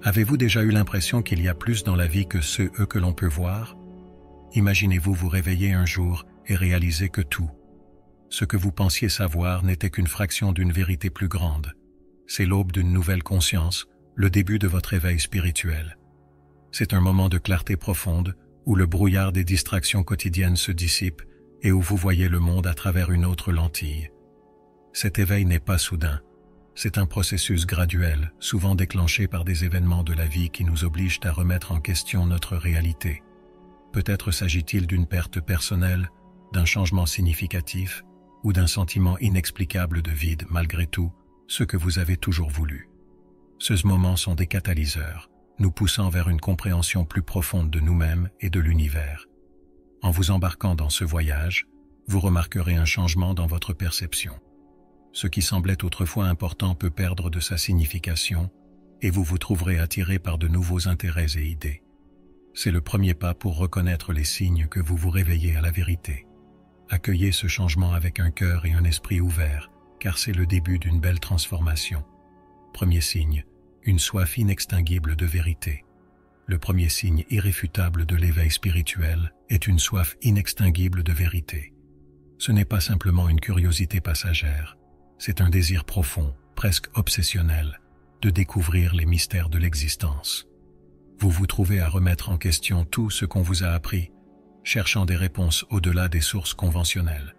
Avez-vous déjà eu l'impression qu'il y a plus dans la vie que eux que l'on peut voir? Imaginez-vous vous réveiller un jour et réaliser que tout, ce que vous pensiez savoir n'était qu'une fraction d'une vérité plus grande. C'est l'aube d'une nouvelle conscience, le début de votre éveil spirituel. C'est un moment de clarté profonde où le brouillard des distractions quotidiennes se dissipe et où vous voyez le monde à travers une autre lentille. Cet éveil n'est pas soudain. C'est un processus graduel, souvent déclenché par des événements de la vie qui nous obligent à remettre en question notre réalité. Peut-être s'agit-il d'une perte personnelle, d'un changement significatif ou d'un sentiment inexplicable de vide malgré tout, ce que vous avez toujours voulu. Ces moments sont des catalyseurs, nous poussant vers une compréhension plus profonde de nous-mêmes et de l'univers. En vous embarquant dans ce voyage, vous remarquerez un changement dans votre perception. Ce qui semblait autrefois important peut perdre de sa signification et vous vous trouverez attiré par de nouveaux intérêts et idées. C'est le premier pas pour reconnaître les signes que vous vous réveillez à la vérité. Accueillez ce changement avec un cœur et un esprit ouverts, car c'est le début d'une belle transformation. Premier signe, une soif inextinguible de vérité. Le premier signe irréfutable de l'éveil spirituel est une soif inextinguible de vérité. Ce n'est pas simplement une curiosité passagère. C'est un désir profond, presque obsessionnel, de découvrir les mystères de l'existence. Vous vous trouvez à remettre en question tout ce qu'on vous a appris, cherchant des réponses au-delà des sources conventionnelles.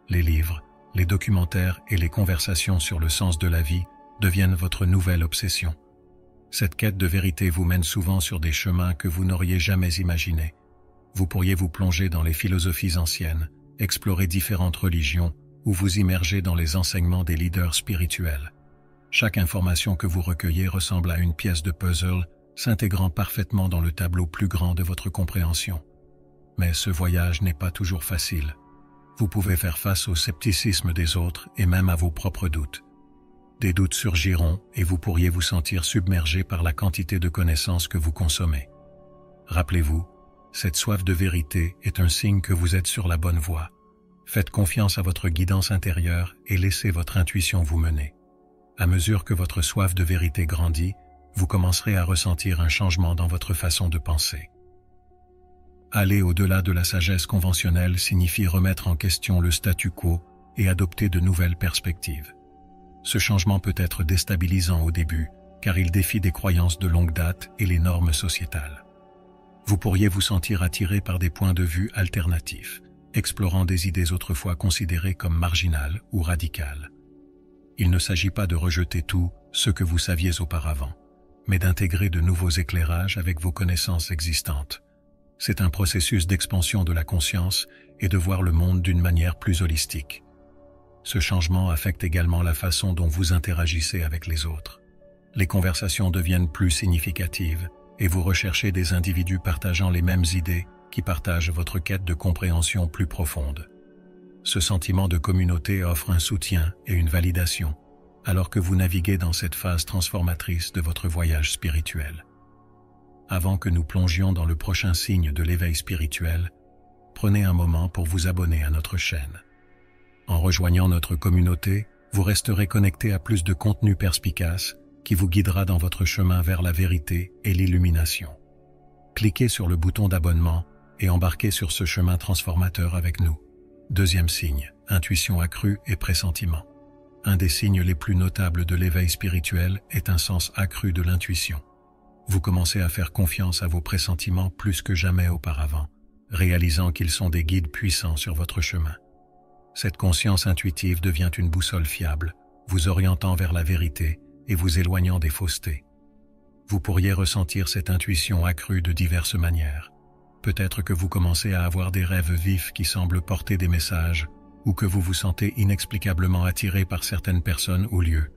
Les livres, les documentaires et les conversations sur le sens de la vie deviennent votre nouvelle obsession. Cette quête de vérité vous mène souvent sur des chemins que vous n'auriez jamais imaginés. Vous pourriez vous plonger dans les philosophies anciennes, explorer différentes religions, ou vous immerger dans les enseignements des leaders spirituels. Chaque information que vous recueillez ressemble à une pièce de puzzle, s'intégrant parfaitement dans le tableau plus grand de votre compréhension. Mais ce voyage n'est pas toujours facile. Vous pouvez faire face au scepticisme des autres et même à vos propres doutes. Des doutes surgiront et vous pourriez vous sentir submergé par la quantité de connaissances que vous consommez. Rappelez-vous, cette soif de vérité est un signe que vous êtes sur la bonne voie. Faites confiance à votre guidance intérieure et laissez votre intuition vous mener. À mesure que votre soif de vérité grandit, vous commencerez à ressentir un changement dans votre façon de penser. Aller au-delà de la sagesse conventionnelle signifie remettre en question le statu quo et adopter de nouvelles perspectives. Ce changement peut être déstabilisant au début, car il défie des croyances de longue date et les normes sociétales. Vous pourriez vous sentir attiré par des points de vue alternatifs, explorant des idées autrefois considérées comme marginales ou radicales. Il ne s'agit pas de rejeter tout ce que vous saviez auparavant, mais d'intégrer de nouveaux éclairages avec vos connaissances existantes. C'est un processus d'expansion de la conscience et de voir le monde d'une manière plus holistique. Ce changement affecte également la façon dont vous interagissez avec les autres. Les conversations deviennent plus significatives et vous recherchez des individus partageant les mêmes idées qui partagent votre quête de compréhension plus profonde. Ce sentiment de communauté offre un soutien et une validation, alors que vous naviguez dans cette phase transformatrice de votre voyage spirituel. Avant que nous plongions dans le prochain signe de l'éveil spirituel, prenez un moment pour vous abonner à notre chaîne. En rejoignant notre communauté, vous resterez connecté à plus de contenu perspicace qui vous guidera dans votre chemin vers la vérité et l'illumination. Cliquez sur le bouton d'abonnement et embarquez sur ce chemin transformateur avec nous. Deuxième signe, intuition accrue et pressentiment. Un des signes les plus notables de l'éveil spirituel est un sens accru de l'intuition. Vous commencez à faire confiance à vos pressentiments plus que jamais auparavant, réalisant qu'ils sont des guides puissants sur votre chemin. Cette conscience intuitive devient une boussole fiable, vous orientant vers la vérité et vous éloignant des faussetés. Vous pourriez ressentir cette intuition accrue de diverses manières. Peut-être que vous commencez à avoir des rêves vifs qui semblent porter des messages, ou que vous vous sentez inexplicablement attiré par certaines personnes ou lieux.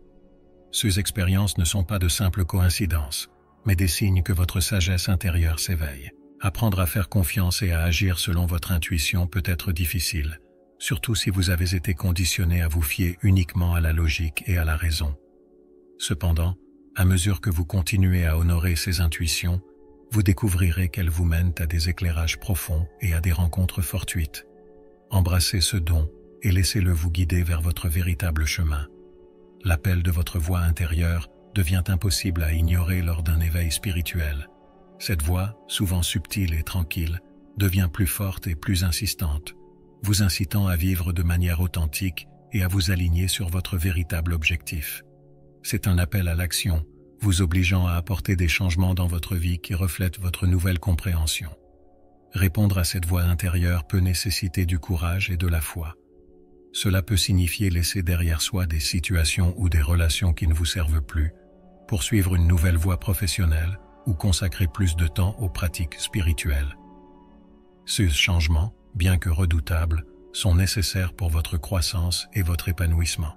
Ces expériences ne sont pas de simples coïncidences, mais des signes que votre sagesse intérieure s'éveille. Apprendre à faire confiance et à agir selon votre intuition peut être difficile, surtout si vous avez été conditionné à vous fier uniquement à la logique et à la raison. Cependant, à mesure que vous continuez à honorer ces intuitions, vous découvrirez qu'elles vous mènent à des éclairages profonds et à des rencontres fortuites. Embrassez ce don et laissez-le vous guider vers votre véritable chemin. L'appel de votre voix intérieure devient impossible à ignorer lors d'un éveil spirituel. Cette voix, souvent subtile et tranquille, devient plus forte et plus insistante, vous incitant à vivre de manière authentique et à vous aligner sur votre véritable objectif. C'est un appel à l'action, vous obligeant à apporter des changements dans votre vie qui reflètent votre nouvelle compréhension. Répondre à cette voix intérieure peut nécessiter du courage et de la foi. Cela peut signifier laisser derrière soi des situations ou des relations qui ne vous servent plus, poursuivre une nouvelle voie professionnelle ou consacrer plus de temps aux pratiques spirituelles. Ces changements, bien que redoutables, sont nécessaires pour votre croissance et votre épanouissement.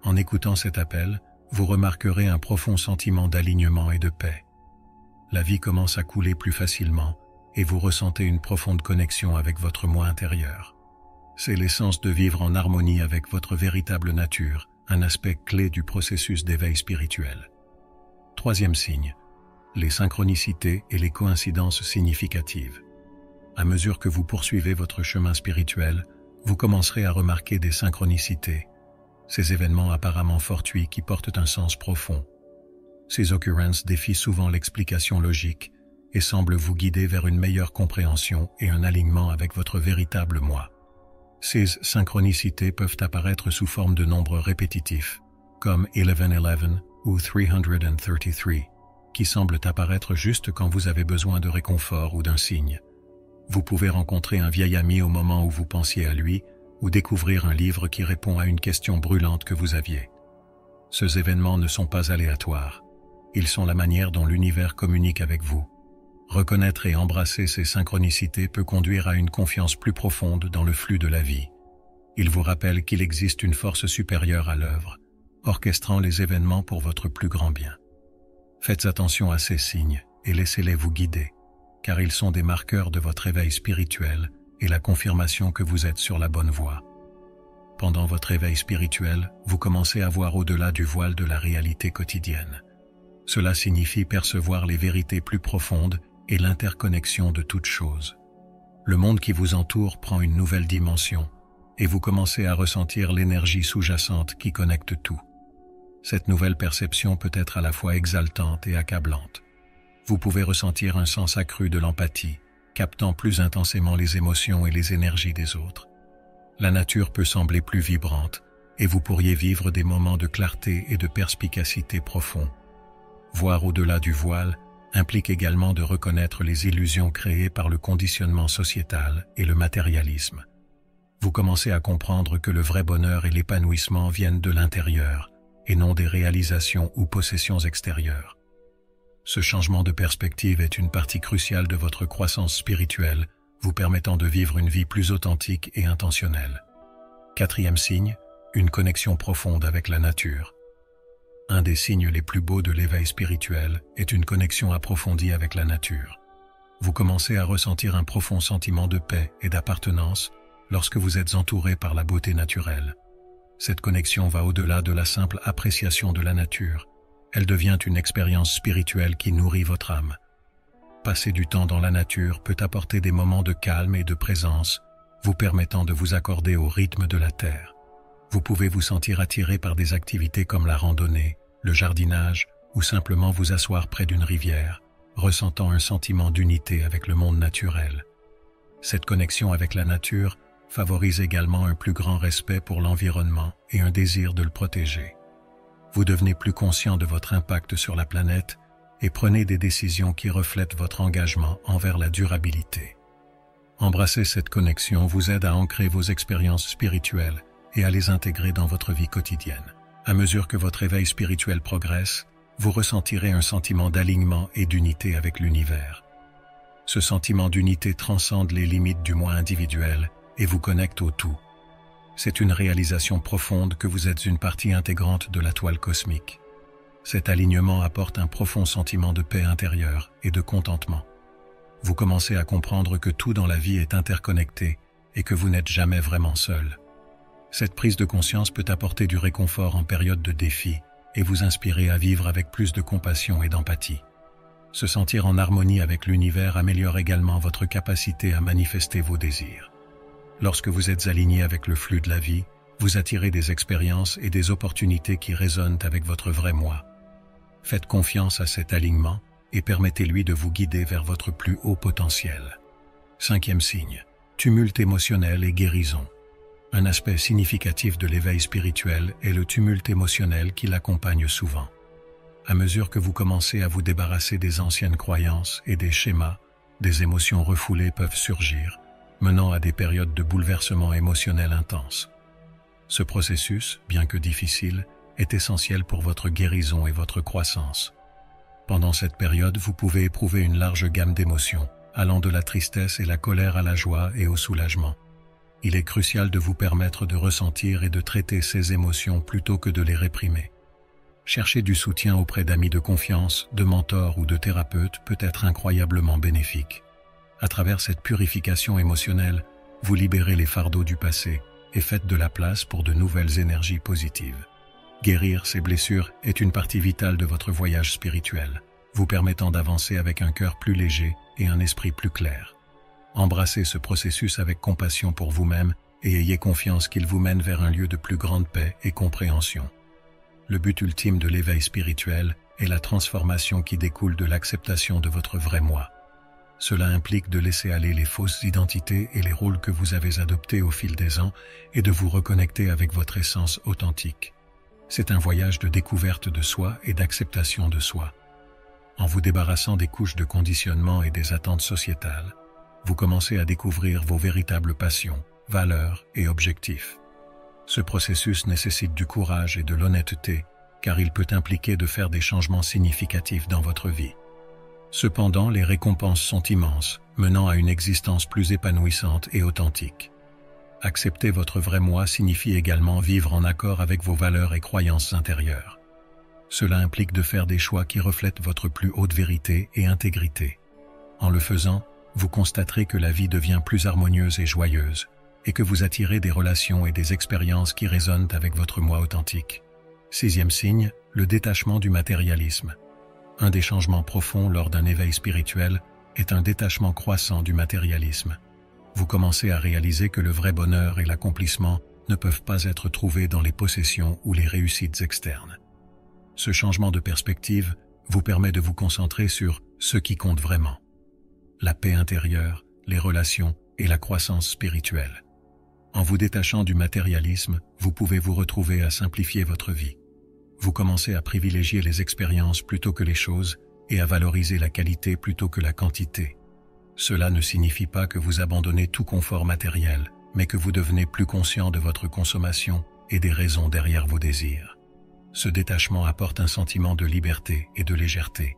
En écoutant cet appel, vous remarquerez un profond sentiment d'alignement et de paix. La vie commence à couler plus facilement et vous ressentez une profonde connexion avec votre moi intérieur. C'est l'essence de vivre en harmonie avec votre véritable nature, un aspect clé du processus d'éveil spirituel. Troisième signe, les synchronicités et les coïncidences significatives. À mesure que vous poursuivez votre chemin spirituel, vous commencerez à remarquer des synchronicités, ces événements apparemment fortuits qui portent un sens profond. Ces occurrences défient souvent l'explication logique et semblent vous guider vers une meilleure compréhension et un alignement avec votre véritable moi. Ces synchronicités peuvent apparaître sous forme de nombres répétitifs, comme 1111 ou 333, qui semblent apparaître juste quand vous avez besoin de réconfort ou d'un signe. Vous pouvez rencontrer un vieil ami au moment où vous pensiez à lui, ou découvrir un livre qui répond à une question brûlante que vous aviez. Ces événements ne sont pas aléatoires. Ils sont la manière dont l'univers communique avec vous. Reconnaître et embrasser ces synchronicités peut conduire à une confiance plus profonde dans le flux de la vie. Il vous rappelle qu'il existe une force supérieure à l'œuvre, orchestrant les événements pour votre plus grand bien. Faites attention à ces signes et laissez-les vous guider, car ils sont des marqueurs de votre éveil spirituel et la confirmation que vous êtes sur la bonne voie. Pendant votre éveil spirituel, vous commencez à voir au-delà du voile de la réalité quotidienne. Cela signifie percevoir les vérités plus profondes et l'interconnexion de toutes choses. Le monde qui vous entoure prend une nouvelle dimension et vous commencez à ressentir l'énergie sous-jacente qui connecte tout. Cette nouvelle perception peut être à la fois exaltante et accablante. Vous pouvez ressentir un sens accru de l'empathie, captant plus intensément les émotions et les énergies des autres. La nature peut sembler plus vibrante et vous pourriez vivre des moments de clarté et de perspicacité profonds. Voir au-delà du voile implique également de reconnaître les illusions créées par le conditionnement sociétal et le matérialisme. Vous commencez à comprendre que le vrai bonheur et l'épanouissement viennent de l'intérieur et non des réalisations ou possessions extérieures. Ce changement de perspective est une partie cruciale de votre croissance spirituelle, vous permettant de vivre une vie plus authentique et intentionnelle. Quatrième signe, une connexion profonde avec la nature. Un des signes les plus beaux de l'éveil spirituel est une connexion approfondie avec la nature. Vous commencez à ressentir un profond sentiment de paix et d'appartenance lorsque vous êtes entouré par la beauté naturelle. Cette connexion va au-delà de la simple appréciation de la nature. Elle devient une expérience spirituelle qui nourrit votre âme. Passer du temps dans la nature peut apporter des moments de calme et de présence, vous permettant de vous accorder au rythme de la terre. Vous pouvez vous sentir attiré par des activités comme la randonnée, le jardinage ou simplement vous asseoir près d'une rivière, ressentant un sentiment d'unité avec le monde naturel. Cette connexion avec la nature favorise également un plus grand respect pour l'environnement et un désir de le protéger. Vous devenez plus conscient de votre impact sur la planète et prenez des décisions qui reflètent votre engagement envers la durabilité. Embrasser cette connexion vous aide à ancrer vos expériences spirituelles et à les intégrer dans votre vie quotidienne. À mesure que votre éveil spirituel progresse, vous ressentirez un sentiment d'alignement et d'unité avec l'univers. Ce sentiment d'unité transcende les limites du moi individuel et vous connecte au tout. C'est une réalisation profonde que vous êtes une partie intégrante de la toile cosmique. Cet alignement apporte un profond sentiment de paix intérieure et de contentement. Vous commencez à comprendre que tout dans la vie est interconnecté et que vous n'êtes jamais vraiment seul. Cette prise de conscience peut apporter du réconfort en période de défi et vous inspirer à vivre avec plus de compassion et d'empathie. Se sentir en harmonie avec l'univers améliore également votre capacité à manifester vos désirs. Lorsque vous êtes aligné avec le flux de la vie, vous attirez des expériences et des opportunités qui résonnent avec votre vrai moi. Faites confiance à cet alignement et permettez-lui de vous guider vers votre plus haut potentiel. 5e signe, tumulte émotionnel et guérison. Un aspect significatif de l'éveil spirituel est le tumulte émotionnel qui l'accompagne souvent. À mesure que vous commencez à vous débarrasser des anciennes croyances et des schémas, des émotions refoulées peuvent surgir, menant à des périodes de bouleversement émotionnel intenses. Ce processus, bien que difficile, est essentiel pour votre guérison et votre croissance. Pendant cette période, vous pouvez éprouver une large gamme d'émotions, allant de la tristesse et la colère à la joie et au soulagement. Il est crucial de vous permettre de ressentir et de traiter ces émotions plutôt que de les réprimer. Chercher du soutien auprès d'amis de confiance, de mentors ou de thérapeutes peut être incroyablement bénéfique. À travers cette purification émotionnelle, vous libérez les fardeaux du passé et faites de la place pour de nouvelles énergies positives. Guérir ces blessures est une partie vitale de votre voyage spirituel, vous permettant d'avancer avec un cœur plus léger et un esprit plus clair. Embrassez ce processus avec compassion pour vous-même et ayez confiance qu'il vous mène vers un lieu de plus grande paix et compréhension. Le but ultime de l'éveil spirituel est la transformation qui découle de l'acceptation de votre vrai moi. Cela implique de laisser aller les fausses identités et les rôles que vous avez adoptés au fil des ans et de vous reconnecter avec votre essence authentique. C'est un voyage de découverte de soi et d'acceptation de soi. En vous débarrassant des couches de conditionnement et des attentes sociétales, vous commencez à découvrir vos véritables passions, valeurs et objectifs. Ce processus nécessite du courage et de l'honnêteté, car il peut impliquer de faire des changements significatifs dans votre vie. Cependant, les récompenses sont immenses, menant à une existence plus épanouissante et authentique. Accepter votre vrai moi signifie également vivre en accord avec vos valeurs et croyances intérieures. Cela implique de faire des choix qui reflètent votre plus haute vérité et intégrité. En le faisant, vous constaterez que la vie devient plus harmonieuse et joyeuse, et que vous attirez des relations et des expériences qui résonnent avec votre moi authentique. 6e signe, le détachement du matérialisme. Un des changements profonds lors d'un éveil spirituel est un détachement croissant du matérialisme. Vous commencez à réaliser que le vrai bonheur et l'accomplissement ne peuvent pas être trouvés dans les possessions ou les réussites externes. Ce changement de perspective vous permet de vous concentrer sur ce qui compte vraiment: la paix intérieure, les relations et la croissance spirituelle. En vous détachant du matérialisme, vous pouvez vous retrouver à simplifier votre vie. Vous commencez à privilégier les expériences plutôt que les choses et à valoriser la qualité plutôt que la quantité. Cela ne signifie pas que vous abandonnez tout confort matériel, mais que vous devenez plus conscient de votre consommation et des raisons derrière vos désirs. Ce détachement apporte un sentiment de liberté et de légèreté.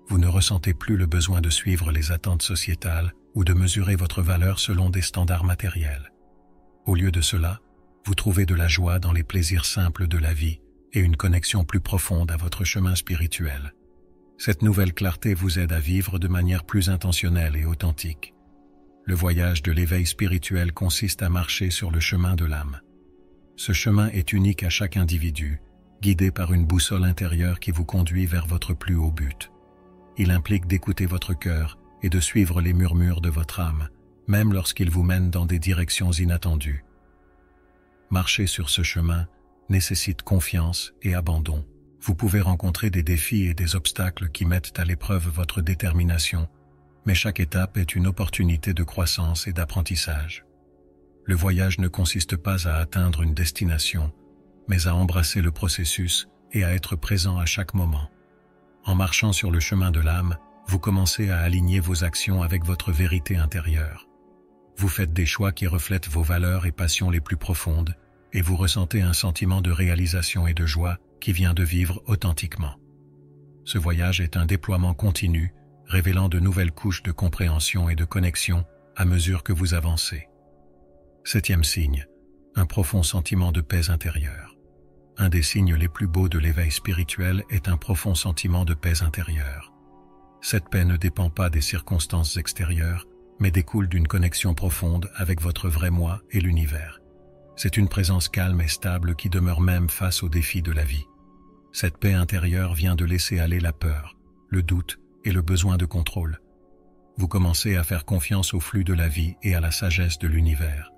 Vous ne ressentez plus le besoin de suivre les attentes sociétales ou de mesurer votre valeur selon des standards matériels. Au lieu de cela, vous trouvez de la joie dans les plaisirs simples de la vie et une connexion plus profonde à votre chemin spirituel. Cette nouvelle clarté vous aide à vivre de manière plus intentionnelle et authentique. Le voyage de l'éveil spirituel consiste à marcher sur le chemin de l'âme. Ce chemin est unique à chaque individu, guidé par une boussole intérieure qui vous conduit vers votre plus haut but. Il implique d'écouter votre cœur et de suivre les murmures de votre âme, même lorsqu'ils vous mènent dans des directions inattendues. Marcher sur ce chemin nécessite confiance et abandon. Vous pouvez rencontrer des défis et des obstacles qui mettent à l'épreuve votre détermination, mais chaque étape est une opportunité de croissance et d'apprentissage. Le voyage ne consiste pas à atteindre une destination, mais à embrasser le processus et à être présent à chaque moment. En marchant sur le chemin de l'âme, vous commencez à aligner vos actions avec votre vérité intérieure. Vous faites des choix qui reflètent vos valeurs et passions les plus profondes, et vous ressentez un sentiment de réalisation et de joie qui vient de vivre authentiquement. Ce voyage est un déploiement continu, révélant de nouvelles couches de compréhension et de connexion à mesure que vous avancez. 7e signe, un profond sentiment de paix intérieure. Un des signes les plus beaux de l'éveil spirituel est un profond sentiment de paix intérieure. Cette paix ne dépend pas des circonstances extérieures, mais découle d'une connexion profonde avec votre vrai moi et l'univers. C'est une présence calme et stable qui demeure même face aux défis de la vie. Cette paix intérieure vient de laisser aller la peur, le doute et le besoin de contrôle. Vous commencez à faire confiance au flux de la vie et à la sagesse de l'univers.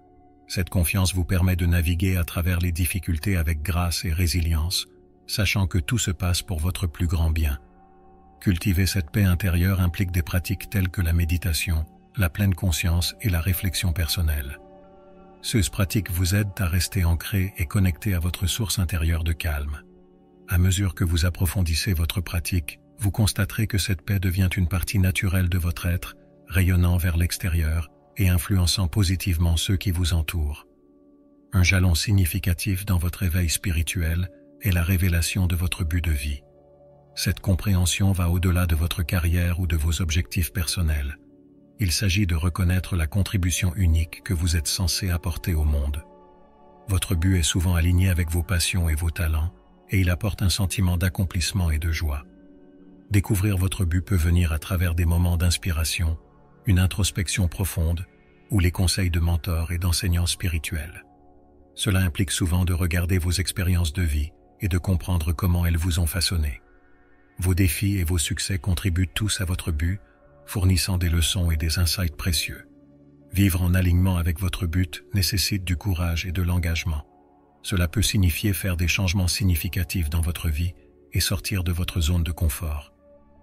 Cette confiance vous permet de naviguer à travers les difficultés avec grâce et résilience, sachant que tout se passe pour votre plus grand bien. Cultiver cette paix intérieure implique des pratiques telles que la méditation, la pleine conscience et la réflexion personnelle. Ces pratiques vous aident à rester ancré et connecté à votre source intérieure de calme. À mesure que vous approfondissez votre pratique, vous constaterez que cette paix devient une partie naturelle de votre être, rayonnant vers l'extérieur et influençant positivement ceux qui vous entourent. Un jalon significatif dans votre éveil spirituel est la révélation de votre but de vie. Cette compréhension va au-delà de votre carrière ou de vos objectifs personnels. Il s'agit de reconnaître la contribution unique que vous êtes censé apporter au monde. Votre but est souvent aligné avec vos passions et vos talents, et il apporte un sentiment d'accomplissement et de joie. Découvrir votre but peut venir à travers des moments d'inspiration, une introspection profonde, ou les conseils de mentors et d'enseignants spirituels. Cela implique souvent de regarder vos expériences de vie et de comprendre comment elles vous ont façonné. Vos défis et vos succès contribuent tous à votre but, fournissant des leçons et des insights précieux. Vivre en alignement avec votre but nécessite du courage et de l'engagement. Cela peut signifier faire des changements significatifs dans votre vie et sortir de votre zone de confort.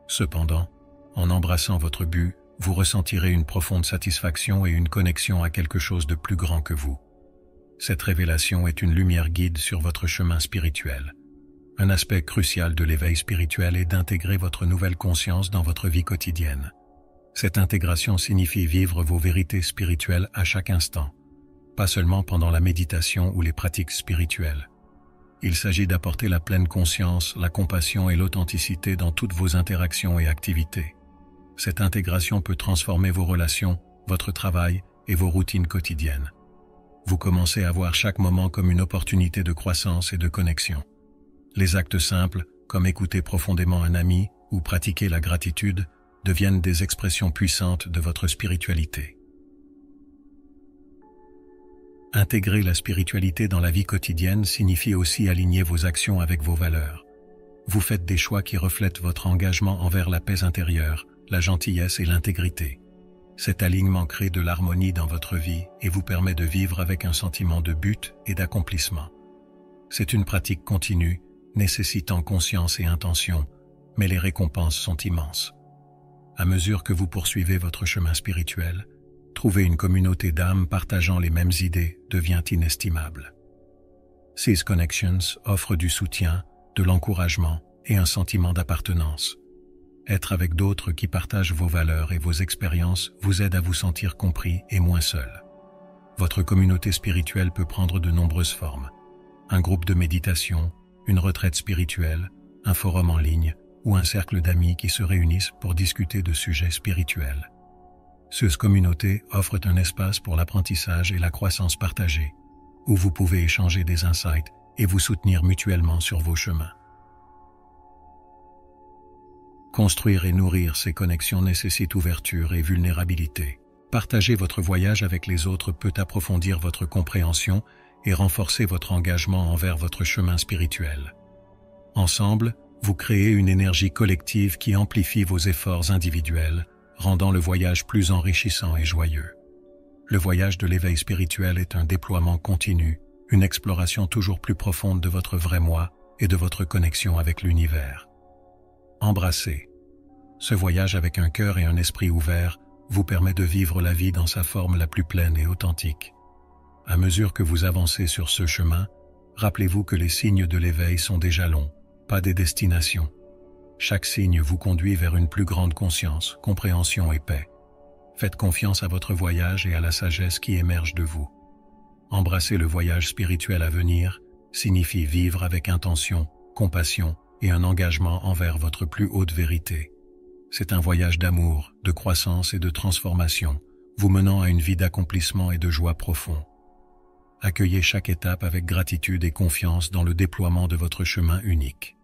Cependant, en embrassant votre but, vous ressentirez une profonde satisfaction et une connexion à quelque chose de plus grand que vous. Cette révélation est une lumière guide sur votre chemin spirituel. Un aspect crucial de l'éveil spirituel est d'intégrer votre nouvelle conscience dans votre vie quotidienne. Cette intégration signifie vivre vos vérités spirituelles à chaque instant, pas seulement pendant la méditation ou les pratiques spirituelles. Il s'agit d'apporter la pleine conscience, la compassion et l'authenticité dans toutes vos interactions et activités. Cette intégration peut transformer vos relations, votre travail et vos routines quotidiennes. Vous commencez à voir chaque moment comme une opportunité de croissance et de connexion. Les actes simples, comme écouter profondément un ami ou pratiquer la gratitude, deviennent des expressions puissantes de votre spiritualité. Intégrer la spiritualité dans la vie quotidienne signifie aussi aligner vos actions avec vos valeurs. Vous faites des choix qui reflètent votre engagement envers la paix intérieure, la gentillesse et l'intégrité. Cet alignement crée de l'harmonie dans votre vie et vous permet de vivre avec un sentiment de but et d'accomplissement. C'est une pratique continue, nécessitant conscience et intention, mais les récompenses sont immenses. À mesure que vous poursuivez votre chemin spirituel, trouver une communauté d'âmes partageant les mêmes idées devient inestimable. These Connections offrent du soutien, de l'encouragement et un sentiment d'appartenance. Être avec d'autres qui partagent vos valeurs et vos expériences vous aide à vous sentir compris et moins seul. Votre communauté spirituelle peut prendre de nombreuses formes. Un groupe de méditation, une retraite spirituelle, un forum en ligne ou un cercle d'amis qui se réunissent pour discuter de sujets spirituels. Ces communautés offrent un espace pour l'apprentissage et la croissance partagée, où vous pouvez échanger des insights et vous soutenir mutuellement sur vos chemins. Construire et nourrir ces connexions nécessite ouverture et vulnérabilité. Partager votre voyage avec les autres peut approfondir votre compréhension et renforcer votre engagement envers votre chemin spirituel. Ensemble, vous créez une énergie collective qui amplifie vos efforts individuels, rendant le voyage plus enrichissant et joyeux. Le voyage de l'éveil spirituel est un déploiement continu, une exploration toujours plus profonde de votre vrai moi et de votre connexion avec l'univers. Embrassez. Ce voyage avec un cœur et un esprit ouverts vous permet de vivre la vie dans sa forme la plus pleine et authentique. À mesure que vous avancez sur ce chemin, rappelez-vous que les signes de l'éveil sont des jalons, pas des destinations. Chaque signe vous conduit vers une plus grande conscience, compréhension et paix. Faites confiance à votre voyage et à la sagesse qui émerge de vous. Embrasser le voyage spirituel à venir signifie vivre avec intention, compassion et un engagement envers votre plus haute vérité. C'est un voyage d'amour, de croissance et de transformation, vous menant à une vie d'accomplissement et de joie profond. Accueillez chaque étape avec gratitude et confiance dans le déploiement de votre chemin unique.